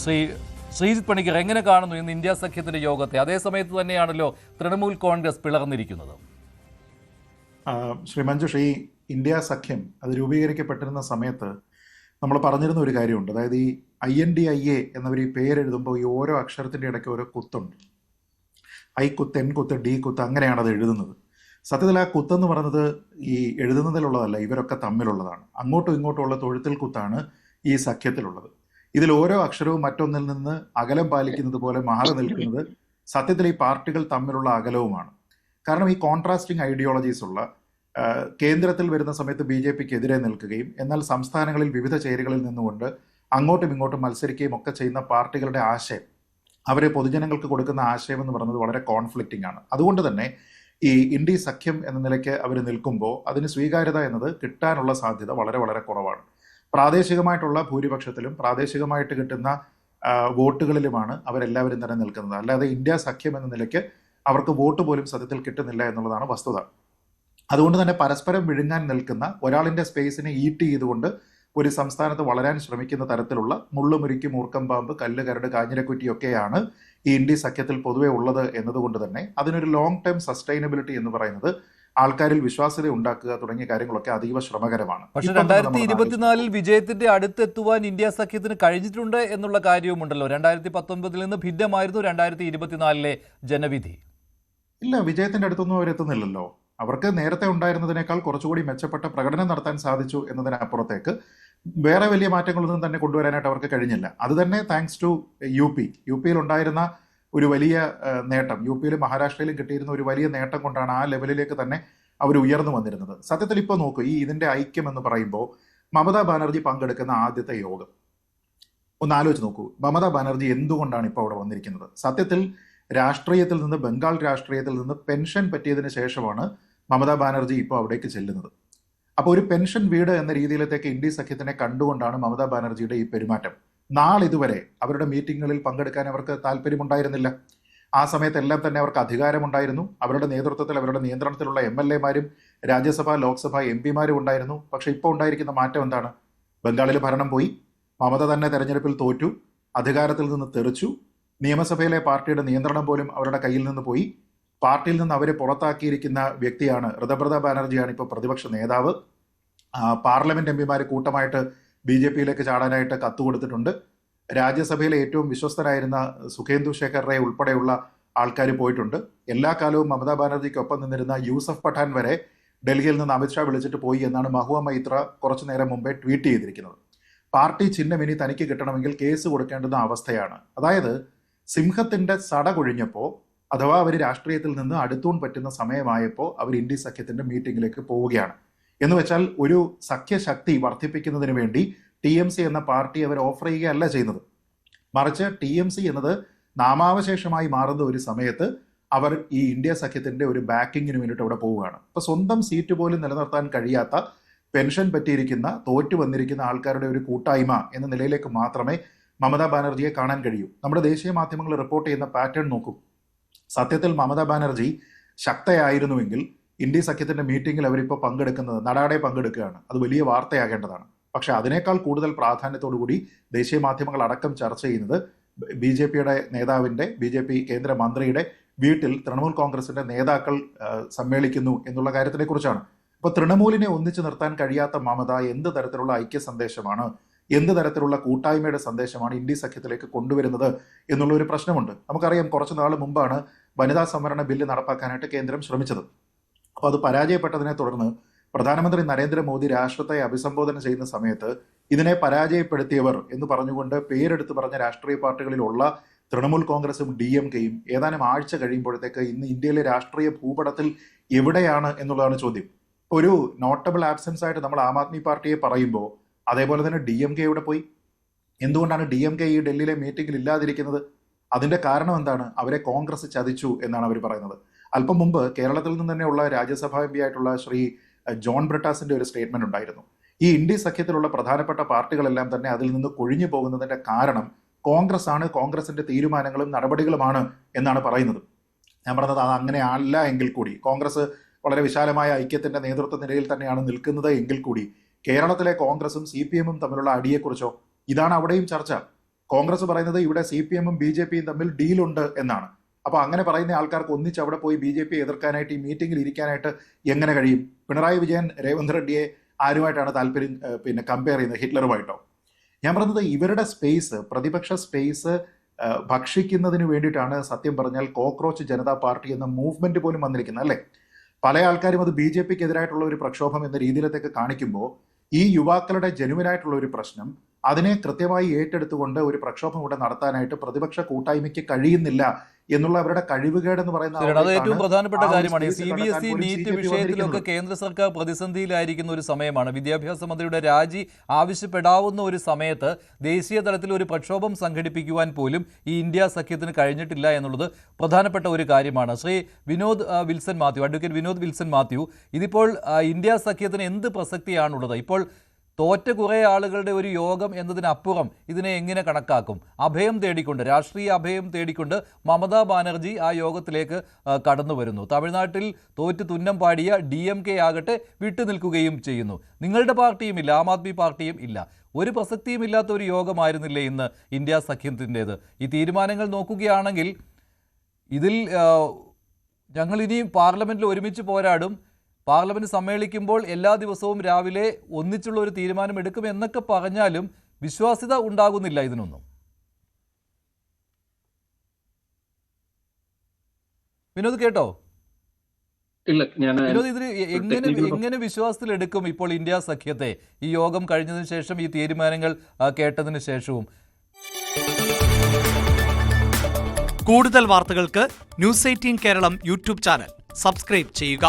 ശ്രീ ശ്രീജിത്ത് പണിക്കർ എങ്ങനെ കാണുന്നു ഇന്ന് ഇന്ത്യ സഖ്യത്തിന്റെ യോഗത്തെ? അതേസമയത്ത് തന്നെയാണല്ലോ തൃണമൂൽ കോൺഗ്രസ് പിളർന്നിരിക്കുന്നത്. ശ്രീ മഞ്ജുഷ്, ഈ ഇന്ത്യ സഖ്യം അത് രൂപീകരിക്കപ്പെട്ടിരുന്ന സമയത്ത് നമ്മൾ പറഞ്ഞിരുന്ന ഒരു കാര്യമുണ്ട്. അതായത് ഈ INDIA എന്നവർ ഈ പേരെഴുതുമ്പോൾ ഈ ഓരോ അക്ഷരത്തിൻ്റെ ഇടയ്ക്ക് ഓരോ കുത്തുണ്ട്. ഐ കുത്ത്, എൻ കുത്ത്, ഡി കുത്ത്, അങ്ങനെയാണ് അത് എഴുതുന്നത്. സത്യത്തിൽ ആ കുത്തെന്ന് പറയുന്നത് ഈ എഴുതുന്നതിലുള്ളതല്ല, ഇവരൊക്കെ തമ്മിലുള്ളതാണ്. അങ്ങോട്ടും ഇങ്ങോട്ടും ഉള്ള തൊഴുത്തിൽ കുത്താണ് ഈ സഖ്യത്തിലുള്ളത്. ഇതിൽ ഓരോ അക്ഷരവും മറ്റൊന്നിൽ നിന്ന് അകലം പാലിക്കുന്നത് പോലെ മാറി നിൽക്കുന്നത് സത്യത്തിൽ ഈ പാർട്ടികൾ തമ്മിലുള്ള അകലവുമാണ്. കാരണം ഈ കോൺട്രാസ്റ്റിംഗ് ഐഡിയോളജീസ് ഉള്ള കേന്ദ്രത്തിൽ വരുന്ന സമയത്ത് BJPക്ക് എതിരെ നിൽക്കുകയും എന്നാൽ സംസ്ഥാനങ്ങളിൽ വിവിധ ചേരികളിൽ നിന്നുകൊണ്ട് അങ്ങോട്ടും ഇങ്ങോട്ടും മത്സരിക്കുകയും ഒക്കെ ചെയ്യുന്ന പാർട്ടികളുടെ ആശയം, അവരെ പൊതുജനങ്ങൾക്ക് കൊടുക്കുന്ന ആശയം എന്ന് പറയുന്നത് വളരെ കോൺഫ്ലിക്റ്റിംഗ് ആണ്. അതുകൊണ്ട് തന്നെ ഈ ഇന്ത്യ സഖ്യം എന്ന നിലയ്ക്ക് അവർ നിൽക്കുമ്പോൾ അതിന് സ്വീകാര്യത എന്നത് കിട്ടാനുള്ള സാധ്യത വളരെ വളരെ കുറവാണ്. പ്രാദേശികമായിട്ടുള്ള ഭൂരിപക്ഷത്തിലും പ്രാദേശികമായിട്ട് കിട്ടുന്ന വോട്ടുകളിലുമാണ് അവരെല്ലാവരും തന്നെ നിൽക്കുന്നത്. അല്ലാതെ ഇന്ത്യ സഖ്യം എന്ന നിലയ്ക്ക് അവർക്ക് വോട്ട് പോലും സത്യത്തിൽ കിട്ടുന്നില്ല എന്നുള്ളതാണ് വസ്തുത. അതുകൊണ്ട് തന്നെ പരസ്പരം വിഴുങ്ങാൻ നിൽക്കുന്ന ഒരാളിൻ്റെ സ്പേസിനെ ഈറ്റ് ചെയ്തുകൊണ്ട് ഒരു സംസ്ഥാനത്ത് വളരാൻ ശ്രമിക്കുന്ന തരത്തിലുള്ള മുള്ളുമുരുക്കി, മൂർക്കം പാമ്പ്, കല്ല് കരട്, കാഞ്ഞിരക്കുറ്റിയൊക്കെയാണ് ഈ ഇന്ത്യ സഖ്യത്തിൽ പൊതുവെ ഉള്ളത് എന്നതുകൊണ്ട് തന്നെ അതിനൊരു ലോങ് ടേം സസ്റ്റൈനബിലിറ്റി എന്ന് പറയുന്നത്, ആൾക്കാരിൽ വിശ്വാസ്യത ഉണ്ടാക്കുക തുടങ്ങിയ കാര്യങ്ങളൊക്കെ അതീവ ശ്രമകരമാണ്. പക്ഷേ 2024 വിജയത്തിന്റെ അടുത്തെത്തുവാൻ ഇന്ത്യ സഖ്യത്തിന് കഴിഞ്ഞിട്ടുണ്ട് എന്നുള്ള കാര്യവുമുണ്ടല്ലോ. 2019 നിന്ന് ഭിന്നമായിരുന്നു 2024 ജനവിധി. ഇല്ല, വിജയത്തിന്റെ അടുത്തൊന്നും അവരെത്തുന്നില്ലല്ലോ. അവർക്ക് നേരത്തെ ഉണ്ടായിരുന്നതിനേക്കാൾ കുറച്ചുകൂടി മെച്ചപ്പെട്ട പ്രകടനം നടത്താൻ സാധിച്ചു എന്നതിനപ്പുറത്തേക്ക് വേറെ വലിയ മാറ്റങ്ങളൊന്നും തന്നെ കൊണ്ടുവരാനായിട്ട് അവർക്ക് കഴിഞ്ഞില്ല. അത് തന്നെ താങ്ക്സ് ടു യു പിയിൽ ഉണ്ടായിരുന്ന ഒരു വലിയ നേട്ടം, UPയിലും മഹാരാഷ്ട്രയിലും കിട്ടിയിരുന്ന ഒരു വലിയ നേട്ടം കൊണ്ടാണ് ആ ലെവലിലേക്ക് തന്നെ അവർ ഉയർന്നു വന്നിരുന്നത്. സത്യത്തിൽ ഇപ്പോൾ നോക്കൂ, ഈ ഇതിന്റെ ഐക്യം എന്ന് പറയുമ്പോൾ മമതാ ബാനർജി പങ്കെടുക്കുന്ന ആദ്യത്തെ യോഗം ഒന്ന് ആലോചിച്ച് നോക്കൂ. മമതാ ബാനർജി എന്തുകൊണ്ടാണ് ഇപ്പോൾ അവിടെ വന്നിരിക്കുന്നത്? സത്യത്തിൽ രാഷ്ട്രീയത്തിൽ നിന്ന്, ബംഗാൾ രാഷ്ട്രീയത്തിൽ നിന്ന് പെൻഷൻ പറ്റിയതിന് ശേഷമാണ് മമതാ ബാനർജി ഇപ്പോൾ അവിടേക്ക് ചെല്ലുന്നത്. അപ്പോൾ ഒരു പെൻഷൻ വീട് എന്ന രീതിയിലത്തേക്ക് ഇന്ത്യ സഖ്യത്തിനെ കണ്ടുകൊണ്ടാണ് മമതാ ബാനർജിയുടെ ഈ പെരുമാറ്റം. നാളിതുവരെ അവരുടെ മീറ്റിങ്ങുകളിൽ പങ്കെടുക്കാൻ അവർക്ക് താല്പര്യമുണ്ടായിരുന്നില്ല. ആ സമയത്തെല്ലാം തന്നെ അവർക്ക് അധികാരമുണ്ടായിരുന്നു. അവരുടെ നേതൃത്വത്തിൽ, അവരുടെ നിയന്ത്രണത്തിലുള്ള MLA മാരും രാജ്യസഭ, ലോക്സഭ MP മാരും ഉണ്ടായിരുന്നു. പക്ഷെ ഇപ്പോൾ ഉണ്ടായിരിക്കുന്ന മാറ്റം എന്താണ്? ബംഗാളിൽ ഭരണം പോയി, മമത തന്നെ തെരഞ്ഞെടുപ്പിൽ തോറ്റു, അധികാരത്തിൽ നിന്ന് തെറിച്ചു, നിയമസഭയിലെ പാർട്ടിയുടെ നിയന്ത്രണം പോലും അവരുടെ കയ്യിൽ നിന്ന് പോയി. പാർട്ടിയിൽ നിന്ന് അവരെ പുറത്താക്കിയിരിക്കുന്ന വ്യക്തിയാണ് ഋതബ്രത ബാനർജിയാണ് ഇപ്പോൾ പ്രതിപക്ഷ നേതാവ്. പാർലമെന്റ് MP മാർ കൂട്ടമായിട്ട് BJPയിലേക്ക് ചാടാനായിട്ട് കത്ത് കൊടുത്തിട്ടുണ്ട്. രാജ്യസഭയിലെ ഏറ്റവും വിശ്വസ്തരായിരുന്ന സുഖേന്ദു ശേഖർ റേ ഉൾപ്പെടെയുള്ള ആൾക്കാർ പോയിട്ടുണ്ട്. എല്ലാ കാലവും മമതാ ബാനർജിക്കൊപ്പം നിന്നിരുന്ന യൂസഫ് പഠാൻ വരെ ഡൽഹിയിൽ നിന്ന് അമിത്ഷാ വിളിച്ചിട്ട് പോയി എന്നാണ് മഹുവ മൈത്ര കുറച്ചു നേരം മുമ്പേ ട്വീറ്റ് ചെയ്തിരിക്കുന്നത്. പാർട്ടി ചിഹ്നം ഇനി തനിക്ക് കിട്ടണമെങ്കിൽ കേസ് കൊടുക്കേണ്ടുന്ന അവസ്ഥയാണ്. അതായത് സിംഹത്തിന്റെ സട കൊഴിഞ്ഞപ്പോൾ, അഥവാ അവർ രാഷ്ട്രീയത്തിൽ നിന്ന് അടുത്തൂൺ പറ്റുന്ന സമയമായപ്പോൾ അവർ ഇന്ത്യ സഖ്യത്തിന്റെ മീറ്റിംഗിലേക്ക് പോവുകയാണ്. എന്ന് വെച്ചാൽ ഒരു സഖ്യശക്തി വർദ്ധിപ്പിക്കുന്നതിന് വേണ്ടി TMC എന്ന പാർട്ടി അവർ ഓഫർ ചെയ്യുകയല്ല ചെയ്യുന്നത്. മറിച്ച് TMC എന്നത് നാമാവശേഷമായി മാറുന്ന ഒരു സമയത്ത് അവർ ഈ ഇന്ത്യ സഖ്യത്തിന്റെ ഒരു ബാക്കിങ്ങിന് വേണ്ടിയിട്ട് അവിടെ പോവുകയാണ്. ഇപ്പൊ സ്വന്തം സീറ്റ് പോലും നിലനിർത്താൻ കഴിയാത്ത, പെൻഷൻ പറ്റിയിരിക്കുന്ന, തോറ്റു വന്നിരിക്കുന്ന ആൾക്കാരുടെ ഒരു കൂട്ടായ്മ എന്ന നിലയിലേക്ക് മാത്രമേ മമതാ ബാനർജിയെ കാണാൻ കഴിയൂ. നമ്മുടെ ദേശീയ മാധ്യമങ്ങൾ റിപ്പോർട്ട് ചെയ്യുന്ന പാറ്റേൺ നോക്കും. സത്യത്തിൽ മമതാ ബാനർജി ശക്തയായിരുന്നുവെങ്കിൽ ഇന്ത്യ സഖ്യത്തിന്റെ മീറ്റിംഗിൽ അവരിപ്പോൾ പങ്കെടുക്കുന്നത്, നടാടെ പങ്കെടുക്കുകയാണ്. അത് വലിയ വാർത്തയാകേണ്ടതാണ്. പക്ഷെ അതിനേക്കാൾ കൂടുതൽ പ്രാധാന്യത്തോടുകൂടി ദേശീയ മാധ്യമങ്ങൾ അടക്കം ചർച്ച ചെയ്യുന്നത് BJPയുടെ നേതാവിന്റെ, BJP കേന്ദ്രമന്ത്രിയുടെ വീട്ടിൽ തൃണമൂൽ കോൺഗ്രസിന്റെ നേതാക്കൾ സമ്മേളിക്കുന്നു എന്നുള്ള കാര്യത്തിനെ കുറിച്ചാണ്. അപ്പോൾ തൃണമൂലിനെ ഒന്നിച്ചു നിർത്താൻ കഴിയാത്ത മമത എന്ത് തരത്തിലുള്ള ഐക്യ സന്ദേശമാണ്, എന്ത് തരത്തിലുള്ള കൂട്ടായ്മയുടെ സന്ദേശമാണ് ഇന്ത്യ സഖ്യത്തിലേക്ക് കൊണ്ടുവരുന്നത് എന്നുള്ള ഒരു പ്രശ്നമുണ്ട്. നമുക്കറിയാം, കുറച്ച് നാൾ മുമ്പാണ് വനിതാ സംവരണ ബില്ല് നടപ്പാക്കാനായിട്ട് കേന്ദ്രം ശ്രമിച്ചത്. അപ്പോൾ അത് പരാജയപ്പെട്ടതിനെ തുടർന്ന് പ്രധാനമന്ത്രി നരേന്ദ്രമോദി രാഷ്ട്രത്തെ അഭിസംബോധന ചെയ്യുന്ന സമയത്ത് ഇതിനെ പരാജയപ്പെടുത്തിയവർ എന്ന് പറഞ്ഞുകൊണ്ട് പേരെടുത്ത് പറഞ്ഞ രാഷ്ട്രീയ പാർട്ടികളിലുള്ള തൃണമൂൽ കോൺഗ്രസും DMKയും ഏതാനും ആഴ്ച കഴിയുമ്പോഴത്തേക്ക് ഇന്ന് ഇന്ത്യയിലെ രാഷ്ട്രീയ ഭൂപടത്തിൽ എവിടെയാണ് എന്നുള്ളതാണ് ചോദ്യം. ഒരു നോട്ടബിൾ ആബ്സെൻസ് ആയിട്ട് നമ്മൾ ആം ആദ്മി പാർട്ടിയെ പറയുമ്പോൾ, അതേപോലെ തന്നെ DMK എവിടെ പോയി? എന്തുകൊണ്ടാണ് DMK ഈ ഡൽഹിയിലെ മീറ്റിംഗിൽ ഇല്ലാതിരിക്കുന്നത്? അതിന്റെ കാരണം എന്താണ്? അവരെ കോൺഗ്രസ് ചതിച്ചു എന്നാണ് അവർ പറയുന്നത്. അല്പം മുമ്പ് കേരളത്തിൽ നിന്ന് തന്നെയുള്ള രാജ്യസഭാ MP ആയിട്ടുള്ള ശ്രീ ജോൺ ബ്രിട്ടാസിന്റെ ഒരു സ്റ്റേറ്റ്മെന്റ് ഉണ്ടായിരുന്നു. ഈ ഇന്ത്യ സഖ്യത്തിലുള്ള പ്രധാനപ്പെട്ട പാർട്ടികളെല്ലാം തന്നെ അതിൽ നിന്ന് കൊഴിഞ്ഞു പോകുന്നതിന്റെ കാരണം കോൺഗ്രസ് ആണ്, കോൺഗ്രസിന്റെ തീരുമാനങ്ങളും നടപടികളുമാണ് എന്നാണ് പറയുന്നത്. ഞാൻ പറഞ്ഞത് അത് അങ്ങനെ അല്ല എങ്കിൽ കൂടി, കോൺഗ്രസ് വളരെ വിശാലമായ ഐക്യത്തിന്റെ നേതൃത്വ നിലയിൽ തന്നെയാണ് നിൽക്കുന്നത് എങ്കിൽ കൂടി കേരളത്തിലെ കോൺഗ്രസും CPM തമ്മിലുള്ള അടിയെക്കുറിച്ചോ, ഇതാണ് അവിടെയും ചർച്ച. കോൺഗ്രസ് പറയുന്നത് ഇവിടെ CPM-ഉം BJP-യും തമ്മിൽ ഡീലുണ്ട് എന്നാണ്. അപ്പൊ അങ്ങനെ പറയുന്ന ആൾക്കാർക്ക് ഒന്നിച്ച് അവിടെ പോയി BJP എതിർക്കാനായിട്ട് ഈ മീറ്റിംഗിൽ ഇരിക്കാനായിട്ട് എങ്ങനെ കഴിയും? പിണറായി വിജയൻ രേവന്ത് റെഡ്ഡിയെ ആരുമായിട്ടാണ് താല്പര്യം കമ്പയർ ചെയ്യുന്നത്? ഹിറ്റ്ലറുമായിട്ടോ? ഞാൻ പറഞ്ഞത് ഇവരുടെ സ്പേസ്, പ്രതിപക്ഷ സ്പേസ് ഭക്ഷിക്കുന്നതിന് വേണ്ടിയിട്ടാണ് സത്യം പറഞ്ഞാൽ കോക്രോച്ച് ജനതാ പാർട്ടി എന്ന മൂവ്മെന്റ് പോലും വന്നിരിക്കുന്നത്, അല്ലേ? പല ആൾക്കാരും അത് BJP-ക്ക് എതിരായിട്ടുള്ള ഒരു പ്രക്ഷോഭം എന്ന രീതിയിലത്തേക്ക് കാണിക്കുമ്പോൾ ഈ യുവാക്കളുടെ ജനുവിനായിട്ടുള്ള ഒരു പ്രശ്നം അതിനെ കൃത്യമായി ഏറ്റെടുത്തുകൊണ്ട് ഒരു പ്രക്ഷോഭം ഇവിടെ നടത്താനായിട്ട് പ്രതിപക്ഷ കൂട്ടായ്മയ്ക്ക് കഴിയുന്നില്ല എന്നുള്ള അവരുടെ കഴിവുകേടെന്ന് പറയുന്ന അത് ഏറ്റവും പ്രധാനപ്പെട്ട കാര്യമാണ്. CBSE നീറ്റ് വിഷയത്തിലൊക്കെ കേന്ദ്ര സർക്കാർ പ്രതിസന്ധിയിലായിരിക്കുന്ന ഒരു സമയമാണ്. വിദ്യാഭ്യാസ മന്ത്രിയുടെ രാജി ആവശ്യപ്പെടാവുന്ന ഒരു സമയത്ത് ദേശീയ തലത്തിൽ ഒരു പ്രക്ഷോഭം സംഘടിപ്പിക്കുവാൻ പോലും ഈ ഇന്ത്യ സഖ്യത്തിന് കഴിഞ്ഞിട്ടില്ല എന്നുള്ളത് പ്രധാനപ്പെട്ട ഒരു കാര്യമാണ്. ശ്രീ അഡ്വക്കേറ്റ് വിനോദ് വിൽസൺ മാത്യു, ഇതിപ്പോൾ ഇന്ത്യ സഖ്യത്തിന് എന്ത് പ്രസക്തിയാണുള്ളത്? ഇപ്പോൾ തോറ്റ കുറേ ആളുകളുടെ ഒരു യോഗം എന്നതിനപ്പുറം ഇതിനെ എങ്ങനെ കണക്കാക്കും? അഭയം തേടിക്കൊണ്ട്, രാഷ്ട്രീയ അഭയം തേടിക്കൊണ്ട് മമതാ ബാനർജി ആ യോഗത്തിലേക്ക് കടന്നു വരുന്നു. തമിഴ്നാട്ടിൽ തോറ്റ് തുന്നം പാടിയ DMK ആകട്ടെ വിട്ടുനിൽക്കുകയും ചെയ്യുന്നു. നിങ്ങളുടെ പാർട്ടിയും ഇല്ല, ആം ആദ്മി പാർട്ടിയും ഇല്ല. ഒരു പ്രസക്തിയും ഇല്ലാത്ത ഒരു യോഗമായിരുന്നില്ലേ ഇന്ന് ഇന്ത്യ സഖ്യത്തിൻ്റേത്? ഈ തീരുമാനങ്ങൾ നോക്കുകയാണെങ്കിൽ ഇതിൽ ഞങ്ങൾ ഇനിയും പാർലമെൻറ്റിൽ ഒരുമിച്ച് പോരാടും, പാർലമെന്റ് സമ്മേളിക്കുമ്പോൾ എല്ലാ ദിവസവും രാവിലെ ഒന്നിച്ചുള്ള ഒരു തീരുമാനം എടുക്കും എന്നൊക്കെ പറഞ്ഞാലും വിശ്വാസ്യത ഉണ്ടാകുന്നില്ല ഇതിനൊന്നും. വിനോദ് കേട്ടോ? വിനോദ്, ഇതിന് എങ്ങനെ വിശ്വാസത്തിലെടുക്കും ഇപ്പോൾ ഇന്ത്യ സഖ്യത്തെ ഈ യോഗം കഴിഞ്ഞതിന് ശേഷം, ഈ തീരുമാനങ്ങൾ കേട്ടതിന് ശേഷവും? കൂടുതൽ വാർത്തകൾക്ക് News 18 Keralam YouTube channel subscribe ചെയ്യുക.